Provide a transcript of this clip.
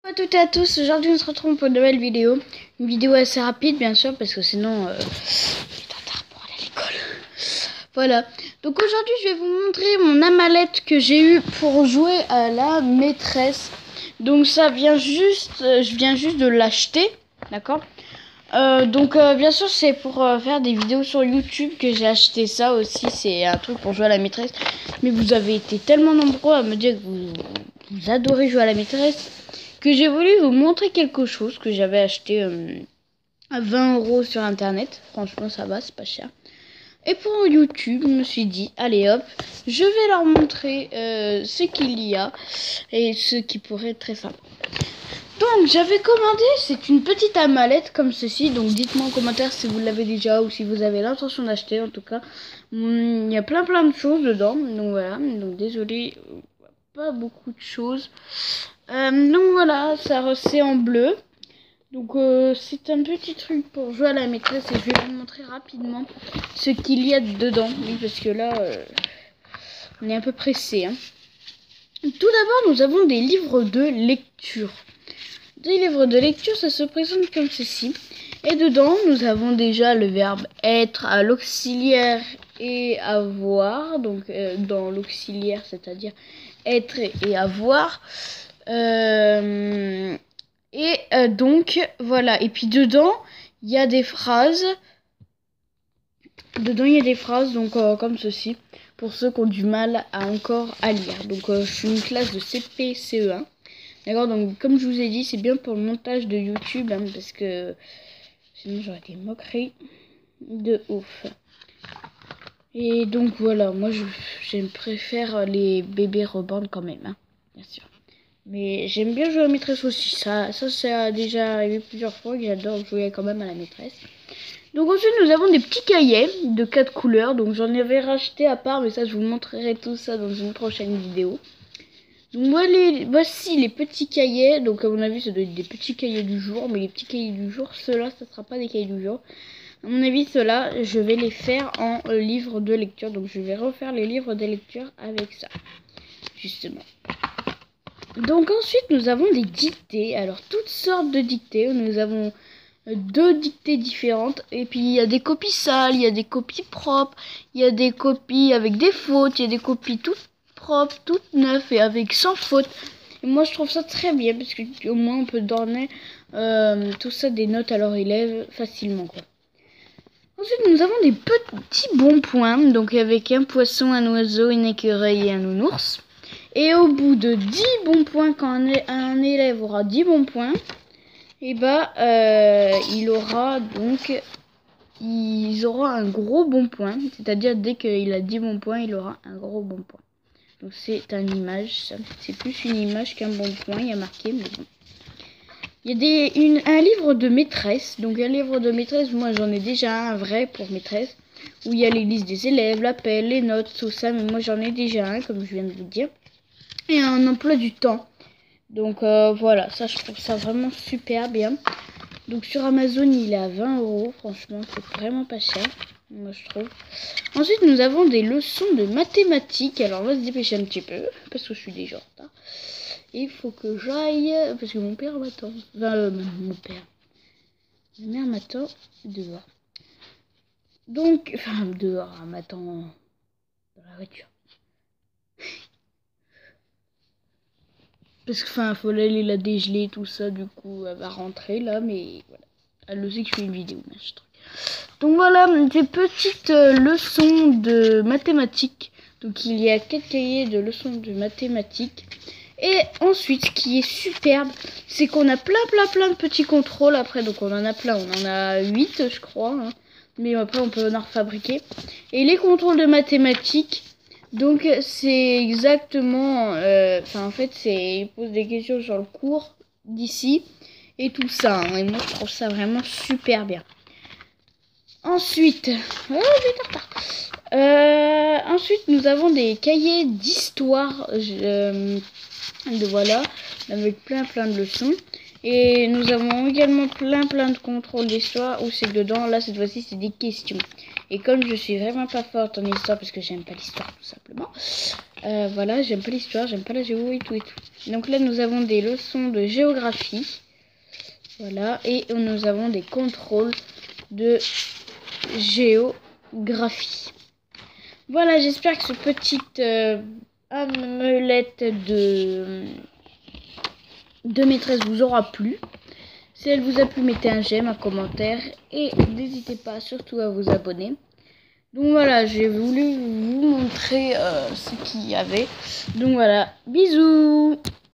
Bonjour à toutes et à tous, aujourd'hui on se retrouve pour une nouvelle vidéo. Une vidéo assez rapide bien sûr parce que sinon il est tard pour aller à l'école. Voilà, donc aujourd'hui je vais vous montrer mon amalette que j'ai eu pour jouer à la maîtresse. Donc ça vient juste, je viens juste de l'acheter, d'accord. Bien sûr c'est pour faire des vidéos sur YouTube que j'ai acheté ça aussi. C'est un truc pour jouer à la maîtresse. Mais vous avez été tellement nombreux à me dire que vous adorez jouer à la maîtresse que j'ai voulu vous montrer quelque chose que j'avais acheté à 20 € sur internet. Franchement ça va, c'est pas cher. Et pour YouTube je me suis dit allez hop, je vais leur montrer ce qu'il y a et ce qui pourrait être très sympa. Donc j'avais commandé, c'est une petite amalette comme ceci. Donc dites-moi en commentaire si vous l'avez déjà ou si vous avez l'intention d'acheter. En tout cas il y a plein de choses dedans. Donc voilà, donc désolé, pas beaucoup de choses. Donc voilà, ça c'est en bleu. Donc c'est un petit truc pour jouer à la maîtresse et je vais vous montrer rapidement ce qu'il y a dedans. Oui, parce que là on est un peu pressé, hein. Tout d'abord nous avons des livres de lecture. Des livres de lecture, ça se présente comme ceci. Et dedans, nous avons déjà le verbe être à l'auxiliaire et avoir. Donc, dans l'auxiliaire, c'est-à-dire être et avoir. Donc, voilà. Et puis, dedans, il y a des phrases. Donc, comme ceci. Pour ceux qui ont du mal à encore à lire. Donc, je suis une classe de CP, CE1. D'accord, donc comme je vous ai dit, c'est bien pour le montage de YouTube, hein, parce que sinon j'aurais été moquerie de ouf. Et donc voilà, moi je préfère les bébés reborn quand même, hein, bien sûr. Mais j'aime bien jouer à la maîtresse aussi, ça a déjà arrivé plusieurs fois que j'adore jouer quand même à la maîtresse. Donc ensuite nous avons des petits cahiers de 4 couleurs, donc j'en avais racheté à part, mais ça je vous montrerai tout ça dans une prochaine vidéo. Donc voici les petits cahiers. Donc à mon avis ça doit être des petits cahiers du jour. Mais les petits cahiers du jour, ceux-là ça sera pas des cahiers du jour. À mon avis ceux-là je vais les faire en livre de lecture. Donc je vais refaire les livres de lecture avec ça, justement. Donc ensuite nous avons des dictées. Alors toutes sortes de dictées. Nous avons 2 dictées différentes. Et puis il y a des copies sales, il y a des copies propres, il y a des copies avec des fautes, il y a des copies toutes propre, toute neuve et avec sans faute. Et moi je trouve ça très bien parce que au moins on peut donner tout ça des notes à leurs élèves facilement, quoi. Ensuite nous avons des petits bons points, donc avec un poisson, un oiseau, une écureuil et un nounours. Et au bout de 10 bons points, quand un élève aura 10 bons points, et il aura donc ils auront un gros bon point, c'est-à-dire dès qu'il a 10 bons points, il aura un gros bon point. Donc c'est une image, c'est plus une image qu'un bon point, il y a marqué, mais bon. Il y a un livre de maîtresse, donc un livre de maîtresse, moi j'en ai déjà un vrai pour maîtresse, où il y a les listes des élèves, l'appel, les notes, tout ça, mais moi j'en ai déjà un, comme je viens de vous dire. Et un emploi du temps. Donc voilà, ça je trouve ça vraiment super bien. Donc sur Amazon il est à 20 €, franchement c'est vraiment pas cher, moi je trouve. Ensuite nous avons des leçons de mathématiques. Alors on va se dépêcher un petit peu parce que je suis déjà en retard. Et il faut que j'aille parce que mon père m'attend. Enfin mon père. Ma mère m'attend dehors. Donc, enfin dehors, elle m'attend dans la voiture. Parce que enfin faut aller la dégeler tout ça, du coup elle va rentrer là, mais voilà. Elle le sait que je fais une vidéo, machin truc. Donc voilà, des petites leçons de mathématiques. Donc il y a 4 cahiers de leçons de mathématiques. Et ensuite, ce qui est superbe, c'est qu'on a plein de petits contrôles après. Donc on en a plein, on en a 8 je crois, hein. Mais après on peut en refabriquer. Et les contrôles de mathématiques, donc c'est exactement, en fait ils posent des questions sur le cours d'ici et tout ça, hein. Et moi je trouve ça vraiment super bien. Ensuite, ensuite nous avons des cahiers d'histoire, voilà, avec plein de leçons. Et nous avons également plein de contrôles d'histoire où c'est dedans. Là, cette fois-ci, c'est des questions. Et comme je suis vraiment pas forte en histoire, parce que j'aime pas l'histoire tout simplement. Voilà, j'aime pas l'histoire, j'aime pas la géo et tout et tout. Donc là, nous avons des leçons de géographie. Voilà, et nous avons des contrôles de géographie. Voilà, j'espère que ce petite amelette de maîtresse vous aura plu. Si elle vous a plu, mettez un j'aime, un commentaire et n'hésitez pas surtout à vous abonner. Donc voilà, j'ai voulu vous montrer ce qu'il y avait. Donc voilà, bisous.